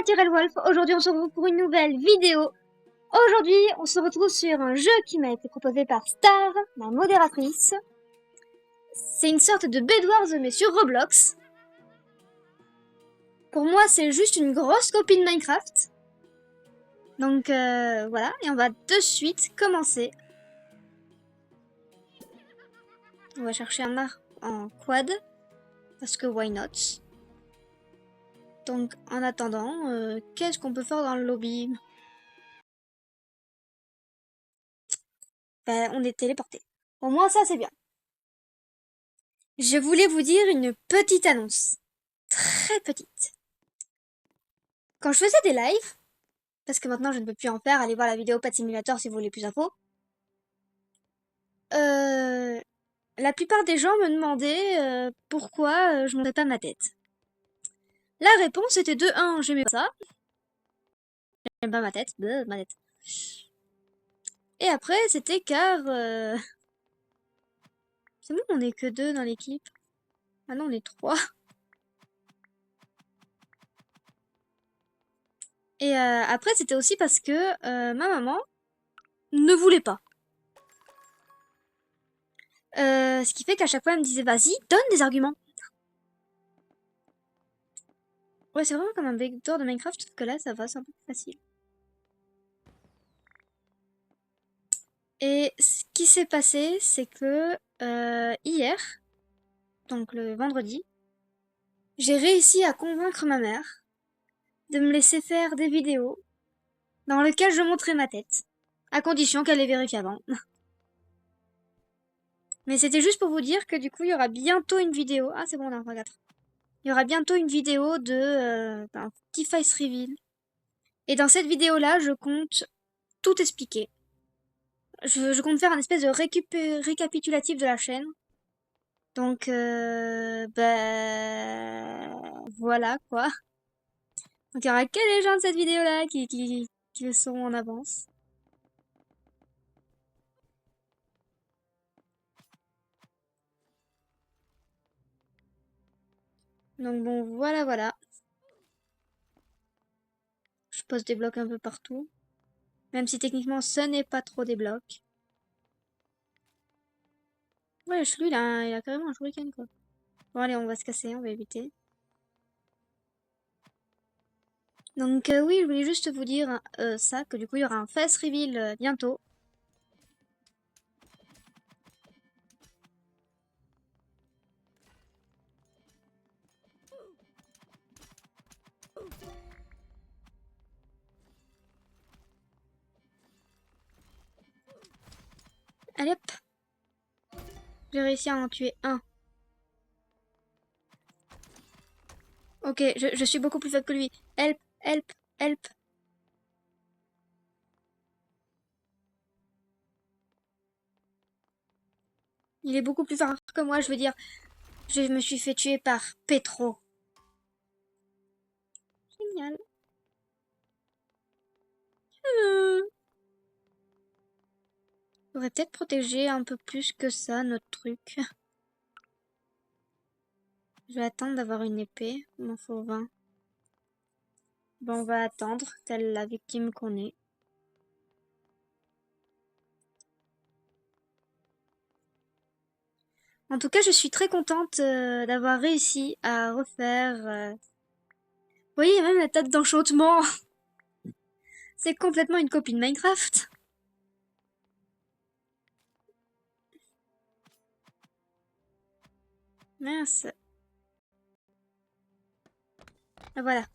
Tyrell Wolf, aujourd'hui on se retrouve pour une nouvelle vidéo. Aujourd'hui on se retrouve sur un jeu qui m'a été proposé par Star, ma modératrice. C'est une sorte de Bedwars mais sur Roblox. Pour moi c'est juste une grosse copie de Minecraft. Donc voilà, et on va de suite commencer. On va chercher un arc en quad, parce que why not. Donc en attendant, qu'est-ce qu'on peut faire dans le lobby? Ben, on est téléporté. Au moins ça c'est bien. Je voulais vous dire une petite annonce. Très petite. Quand je faisais des lives, parce que maintenant je ne peux plus en faire, allez voir la vidéo Pet Simulator si vous voulez plus d'infos. La plupart des gens me demandaient pourquoi je montrais pas ma tête. La réponse était de 1, j'aimais pas ça. J'aime pas ma tête, ma tête. Et après c'était car... C'est bon, on est que 2 dans l'équipe. Ah non, on est 3. Et après c'était aussi parce que ma maman ne voulait pas. Ce qui fait qu'à chaque fois, elle me disait, vas-y, donne des arguments. Ouais, c'est vraiment comme un vecteur de Minecraft, sauf que là, ça va, c'est un peu plus facile. Et ce qui s'est passé, c'est que hier, donc le vendredi, j'ai réussi à convaincre ma mère de me laisser faire des vidéos dans lesquelles je montrais ma tête, à condition qu'elle les vérifie avant. Mais c'était juste pour vous dire que du coup, il y aura bientôt une vidéo. Ah, c'est bon, on a un 4. Il y aura bientôt une vidéo de un petit face reveal. Et dans cette vidéo-là, je compte tout expliquer. Je compte faire un espèce de récapitulatif de la chaîne. Donc, voilà quoi. Donc il y aura que les gens de cette vidéo-là qui le sauront en avance. Donc bon, voilà. Je pose des blocs un peu partout. Même si techniquement ce n'est pas trop des blocs. Ouais, lui il a carrément un shuriken quoi. Bon allez, on va se casser, on va éviter. Donc oui, je voulais juste vous dire ça, que du coup il y aura un face reveal bientôt. Allez hop. J'ai réussi à en tuer un. Ok, je suis beaucoup plus faible que lui. Help, help, help. Il est beaucoup plus fort que moi, je veux dire. Je me suis fait tuer par Petro. Génial. On aurait peut-être protégé un peu plus que ça notre truc. Je vais attendre d'avoir une épée. Il m'en faut 20. Bon, on va attendre, telle la victime qu'on est. En tout cas, je suis très contente d'avoir réussi à refaire... Vous voyez, même la table d'enchantement. C'est complètement une copie de Minecraft. Mince. Ah, voilà.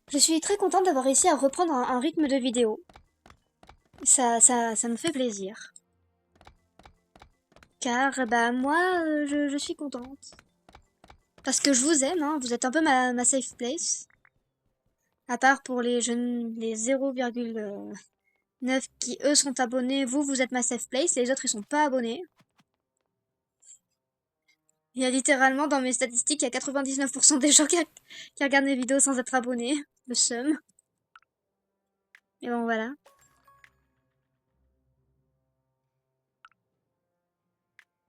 Je suis très contente d'avoir réussi à reprendre un rythme de vidéo. Ça me fait plaisir. Car, bah, moi, je suis contente. Parce que je vous aime, hein, vous êtes un peu ma safe place. À part pour les jeunes, les 0,9 qui, eux, sont abonnés, vous êtes ma safe place, les autres, ils sont pas abonnés. Il y a littéralement, dans mes statistiques, il y a 99% des gens qui regardent mes vidéos sans être abonnés. Le seum. Et bon, voilà.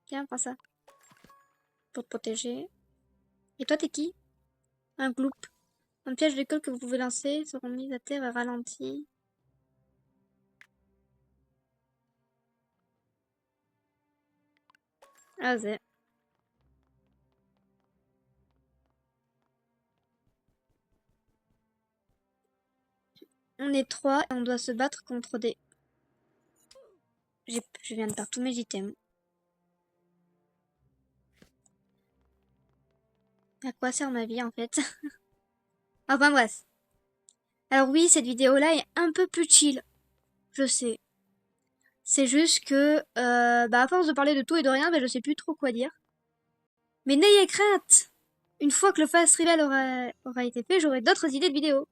Tiens, prends ça. Pour te protéger. Et toi, t'es qui? Un gloop. Un piège d'école que vous pouvez lancer seront mis à terre et ralentis. Ah, c'est... On est 3 et on doit se battre contre des... Je viens de perdre tous mes items. À quoi sert ma vie en fait? Enfin bref. Alors oui, cette vidéo-là est un peu plus chill. Je sais. C'est juste que, à force de parler de tout et de rien, je sais plus trop quoi dire. Mais n'ayez crainte! Une fois que le fast reveal aura été fait, j'aurai d'autres idées de vidéos.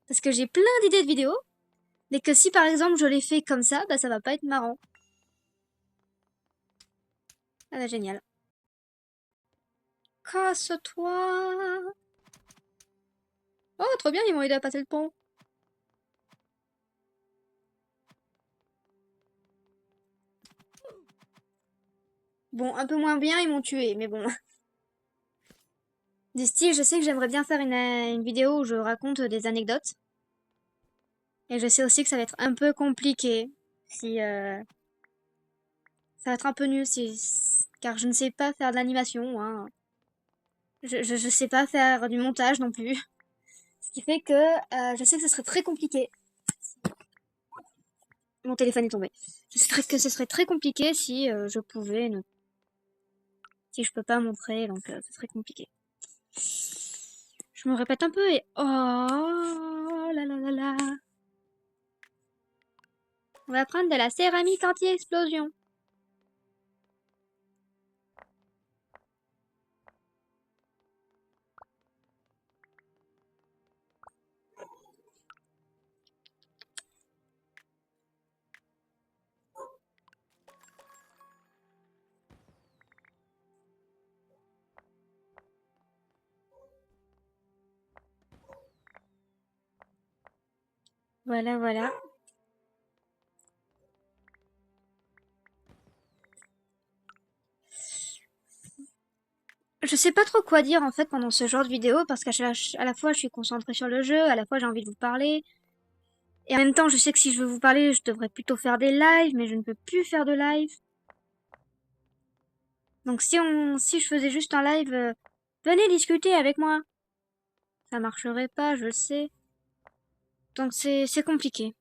Parce que j'ai plein d'idées de vidéos, mais que si par exemple je les fais comme ça, ça va pas être marrant. Ah bah génial. Casse-toi! Oh, trop bien, ils m'ont aidé à passer le pont. Bon, un peu moins bien, ils m'ont tué, mais bon. Du style, je sais que j'aimerais bien faire une vidéo où je raconte des anecdotes. Et je sais aussi que ça va être un peu compliqué. Si, ça va être un peu nul car je ne sais pas faire de l'animation, hein. Je sais pas faire du montage non plus. Ce qui fait que je sais que ce serait très compliqué. Mon téléphone est tombé. Je sais que ce serait très compliqué si je pouvais si je peux pas montrer, donc ce serait compliqué. Je me répète un peu et oh là là là là. On va prendre de la céramique anti-explosion. Voilà, voilà. Je sais pas trop quoi dire en fait pendant ce genre de vidéo parce qu'à la fois je suis concentrée sur le jeu, à la fois j'ai envie de vous parler. Et en même temps je sais que si je veux vous parler je devrais plutôt faire des lives mais je ne peux plus faire de live. Donc si je faisais juste un live, venez discuter avec moi. Ça marcherait pas, je le sais. Donc c'est compliqué.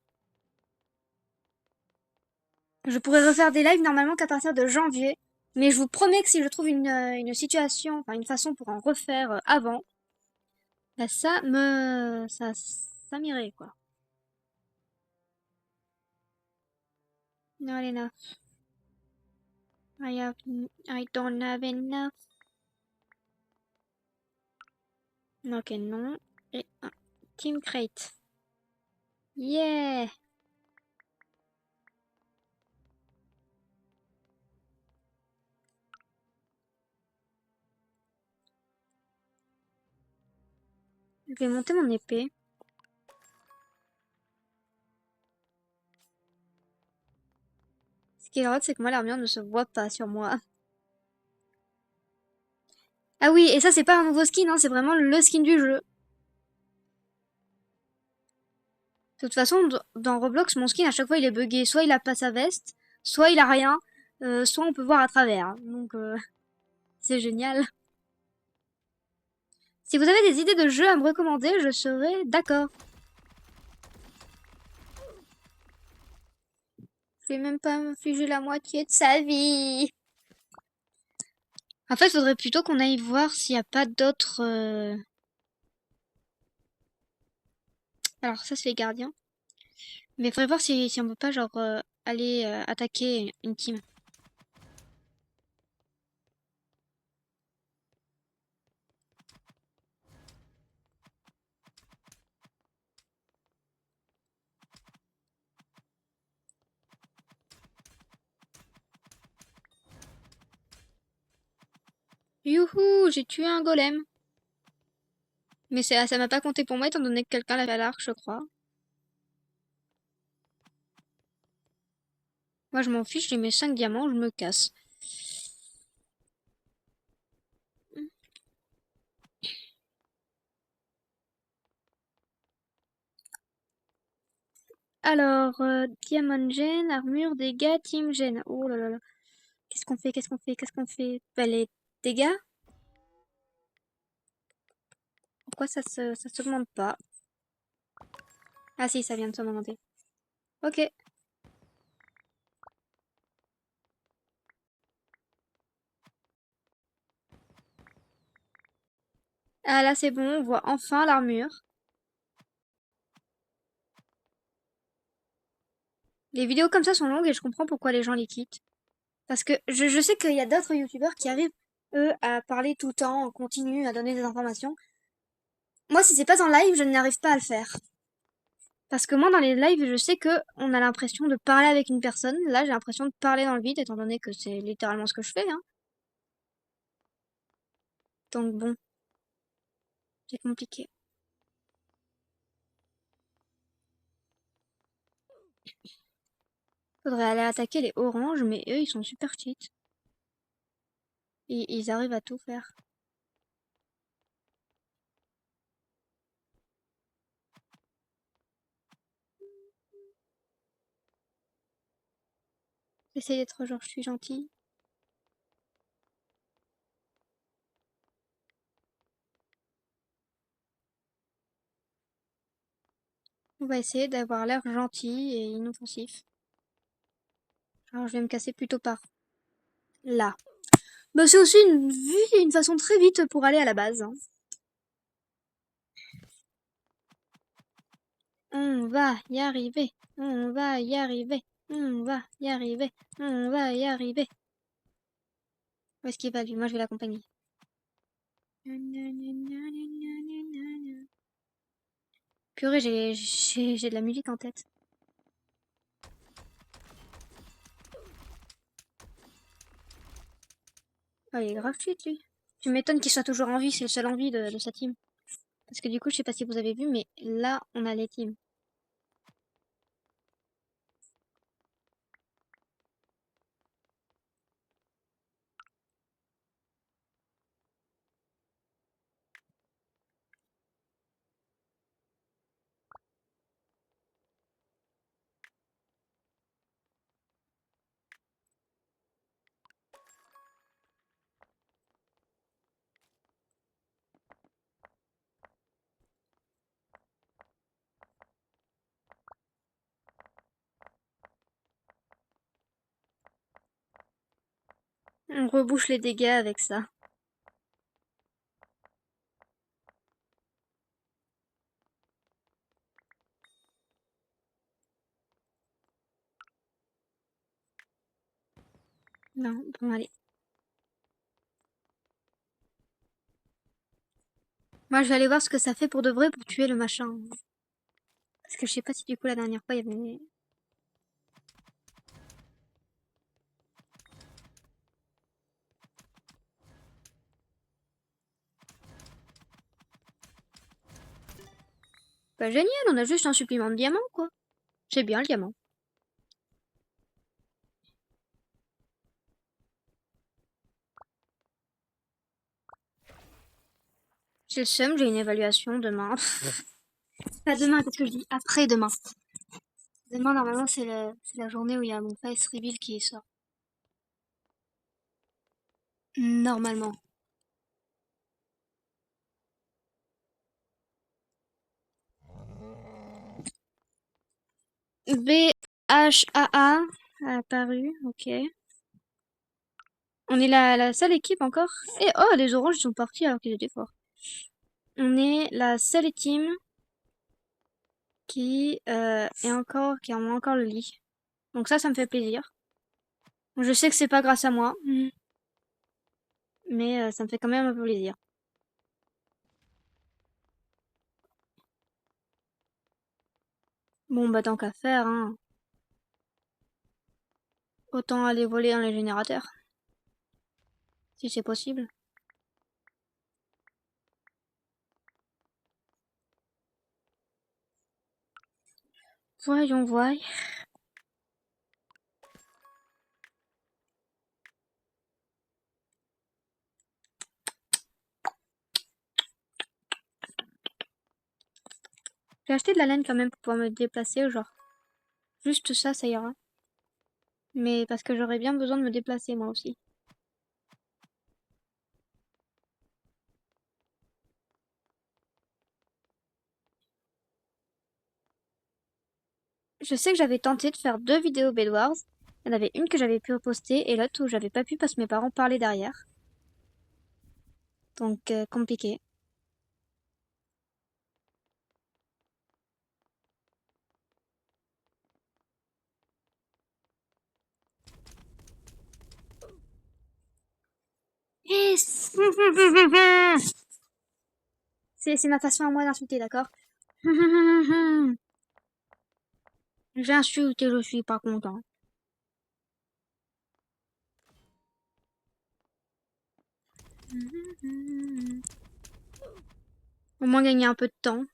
Je pourrais refaire des lives normalement qu'à partir de janvier. Mais je vous promets que si je trouve une situation, enfin une façon pour en refaire avant, ça m'irait quoi. Not enough. I don't have enough. Ok, non. Et un Team Crate. Yeah! Je vais monter mon épée. Ce qui est drôle, c'est que moi, l'armure ne se voit pas sur moi. Ah oui, et ça, c'est pas un nouveau skin, hein, c'est vraiment le skin du jeu. De toute façon, dans Roblox, mon skin, à chaque fois, il est buggé. Soit il a pas sa veste, soit il a rien, soit on peut voir à travers. Donc, c'est génial. Si vous avez des idées de jeux à me recommander, je serai d'accord. Je vais même pas m'infliger la moitié de sa vie. En fait, il faudrait plutôt qu'on aille voir s'il n'y a pas d'autres... Alors ça, c'est les gardiens. Mais il faudrait voir si on peut pas, genre, aller attaquer une team. Youhou, j'ai tué un golem. Mais ça m'a pas compté pour moi, étant donné que quelqu'un l'a fait à l'arc, je crois. Moi, je m'en fiche, j'ai mes 5 diamants, je me casse. Alors, Diamond Gen, armure, dégâts, Team Gen. Oh là là là. Qu'est-ce qu'on fait? Qu'est-ce qu'on fait? Qu'est-ce qu'on fait? Bah, les dégâts? Pourquoi ça s'augmente pas? Ah si, ça vient de s'augmenter. Ok. Ah là, c'est bon, on voit enfin l'armure. Les vidéos comme ça sont longues et je comprends pourquoi les gens les quittent. Parce que je sais qu'il y a d'autres youtubeurs qui arrivent, eux, à parler tout le temps, en continu, à donner des informations. Moi, si c'est pas en live, je n'arrive pas à le faire. Parce que moi, dans les lives, je sais que on a l'impression de parler avec une personne. Là, j'ai l'impression de parler dans le vide, étant donné que c'est littéralement ce que je fais, hein. Donc bon, c'est compliqué. Faudrait aller attaquer les oranges, mais eux, ils sont super cheat. Ils arrivent à tout faire. J'essaie d'être genre, je suis gentil. On va essayer d'avoir l'air gentil et inoffensif. Alors, je vais me casser plutôt par là. Bah, c'est aussi une façon très vite pour aller à la base, hein. On va y arriver. On va y arriver. On va y arriver. On va y arriver. Où est-ce qu'il va lui? Moi, je vais l'accompagner. Purée, j'ai de la musique en tête. Oh, il est grave cheat, lui. Tu m'étonnes qu'il soit toujours en vie, c'est le seul en vie de sa team. Parce que du coup, je sais pas si vous avez vu, mais là, on a les teams. On rebouche les dégâts avec ça. Non, bon, allez. Moi, je vais aller voir ce que ça fait pour de vrai pour tuer le machin. Parce que je sais pas si du coup, la dernière fois, il y avait... Bah, génial, on a juste un supplément de diamant, quoi. C'est bien, le diamant. J'ai le seum, j'ai une évaluation demain. Pas demain, qu'est-ce que je dis? Après-demain. Demain, normalement, c'est la journée où il y a mon face reveal qui sort. Normalement. BHAA a apparu, ok. On est la seule équipe encore. Et oh, les oranges sont partis alors qu'ils étaient forts. On est la seule team qui en a encore le lit. Donc ça me fait plaisir. Je sais que c'est pas grâce à moi, mais ça me fait quand même un peu plaisir. Bon, bah tant qu'à faire, hein. Autant aller voler dans les générateurs, si c'est possible. Voyons, voyons. J'ai acheté de la laine quand même pour pouvoir me déplacer, genre. Juste ça, ça ira. Mais parce que j'aurais bien besoin de me déplacer moi aussi. Je sais que j'avais tenté de faire 2 vidéos Bedwars. Il y en avait une que j'avais pu poster et l'autre où j'avais pas pu parce que mes parents parlaient derrière. Donc compliqué. Yes. C'est ma façon à moi d'insulter, d'accord? J'insulte et je suis pas content. Au moins gagner un peu de temps.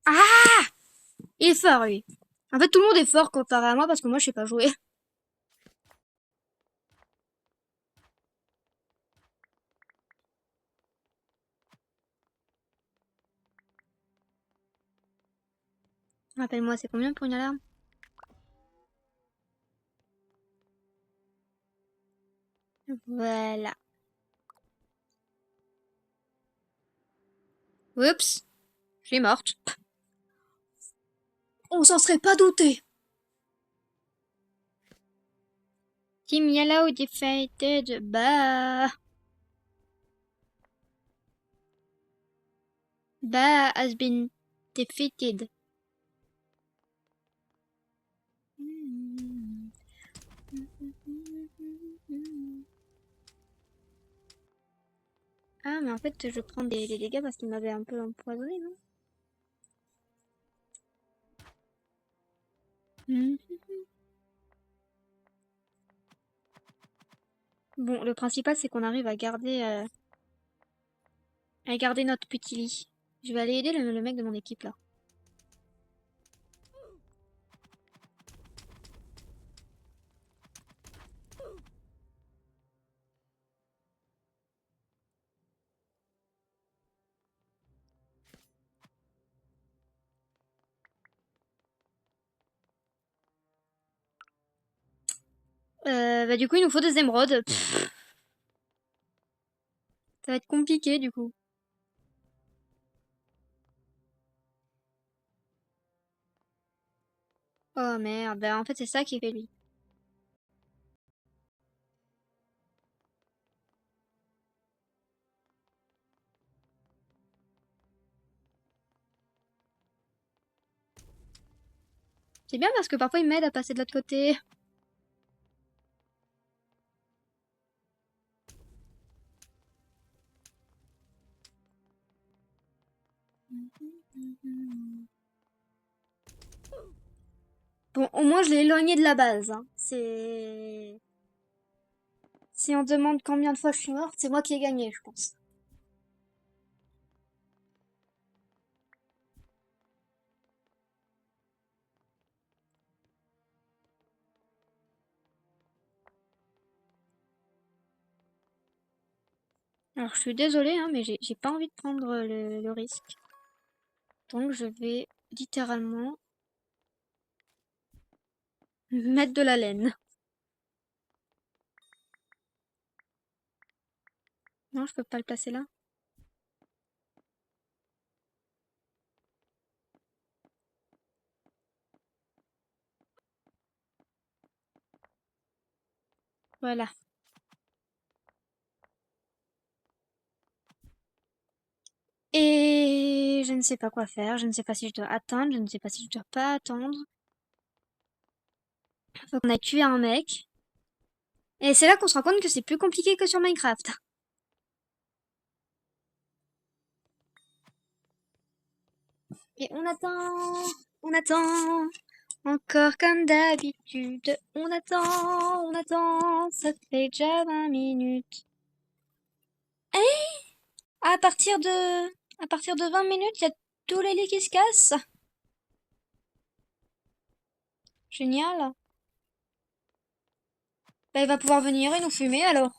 Ah! Il est fort, lui. En fait, tout le monde est fort comparé à moi parce que moi, je sais pas jouer. Rappelle-moi, c'est combien pour une alarme? Voilà. Oups, je suis morte. On s'en serait pas douté. Team Yellow defeated. Bah. Bah has been defeated. Ah, mais en fait, je prends des dégâts parce qu'il m'avait un peu empoisonné, non? Bon, le principal, c'est qu'on arrive à garder notre petit lit. Je vais aller aider le mec de mon équipe, là. Bah, du coup, il nous faut des émeraudes. Ça va être compliqué, du coup. Oh merde, bah, en fait, c'est ça qui fait lui. C'est bien parce que parfois, il m'aide à passer de l'autre côté. Bon, au moins, je l'ai éloigné de la base, hein. C'est... Si on demande combien de fois je suis morte, c'est moi qui ai gagné, je pense. Alors, je suis désolée, hein, mais j'ai pas envie de prendre le risque. Donc, je vais littéralement mettre de la laine. Non, je peux pas le placer là. Voilà. Et je ne sais pas quoi faire. Je ne sais pas si je dois atteindre. Je ne sais pas si je dois pas attendre. Faut qu'on aille tuer un mec. Et c'est là qu'on se rend compte que c'est plus compliqué que sur Minecraft. Et on attend, encore comme d'habitude. On attend, ça fait déjà 20 minutes. À partir de 20 minutes, il y a tous les lits qui se cassent. Génial. Bah, il va pouvoir venir et nous fumer alors.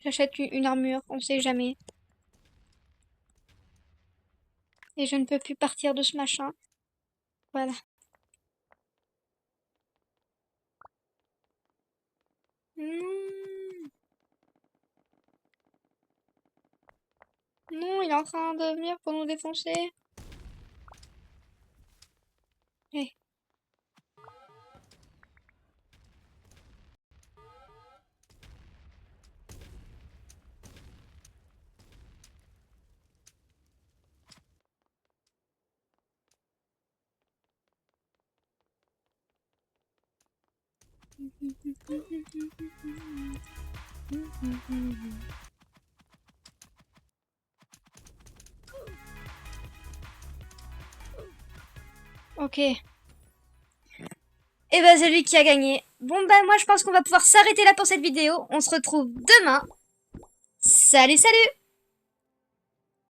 J'achète une armure, on sait jamais. Et je ne peux plus partir de ce machin. Voilà. Hmm. Non, il est en train de venir pour nous défoncer. Eh. Ok. Et ben c'est lui qui a gagné. Bon ben moi je pense qu'on va pouvoir s'arrêter là pour cette vidéo. On se retrouve demain. Salut salut!